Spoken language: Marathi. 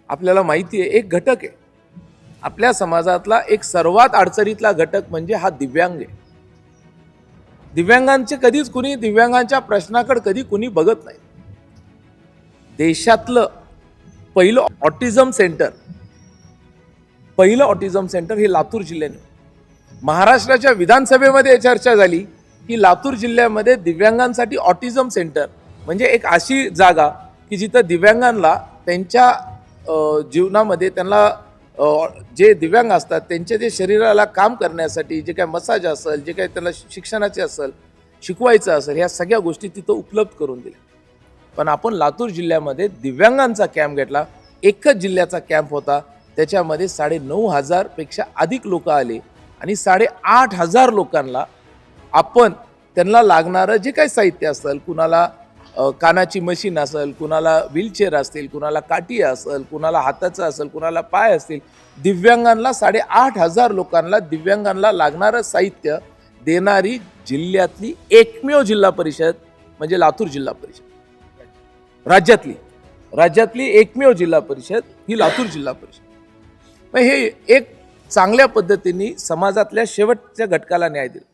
आपल्याला माहिती आहे एक घटक आहे आपल्या समाजातला एक सर्वात अडचणीतला घटक म्हणजे हा दिव्यांग आहे. दिव्यांगांचे कधीच कुणी दिव्यांगांच्या प्रश्नाकडे कधी कुणी बघत नाही. देशातलं पहिलं ऑटिझम सेंटर हे लातूर जिल्ह्याने. महाराष्ट्राच्या विधानसभेमध्ये चर्चा झाली की लातूर जिल्ह्यामध्ये दिव्यांगांसाठी ऑटिझम सेंटर म्हणजे एक अशी जागा की जिथं दिव्यांगांना त्यांच्या जीवनामध्ये त्यांना जे दिव्यांग असतात त्यांच्या जे शरीराला काम करण्यासाठी जे काय मसाज असेल जे काय त्यांना शिक्षणाचे असेल शिकवायचं असेल ह्या सगळ्या गोष्टी तिथं उपलब्ध करून दिल्या. पण आपण लातूर जिल्ह्यामध्ये दिव्यांगांचा कॅम्प घेतला. एकच जिल्ह्याचा कॅम्प होता, त्याच्यामध्ये 9,500 पेक्षा अधिक लोक आले आणि 8,500 लोकांना आपण त्यांना लागणारं जे काही साहित्य असेल, कुणाला कानाची मशीन असेल, कुणाला व्हीलचेअर असतील, कुणाला काठी असेल, कुणाला हाताचं असेल, कुणाला पाय असतील, दिव्यांगांना 8,500 लोकांना दिव्यांगांना लागणारं साहित्य देणारी जिल्ह्यातली एकमेव जिल्हा परिषद म्हणजे लातूर जिल्हा परिषद. राज्यातली एकमेव जिल्हा परिषद ही लातूर जिल्हा परिषद. मग हे एक चांगल्या पद्धतीने समाजातल्या शेवटच्या घटकाला न्याय दिला.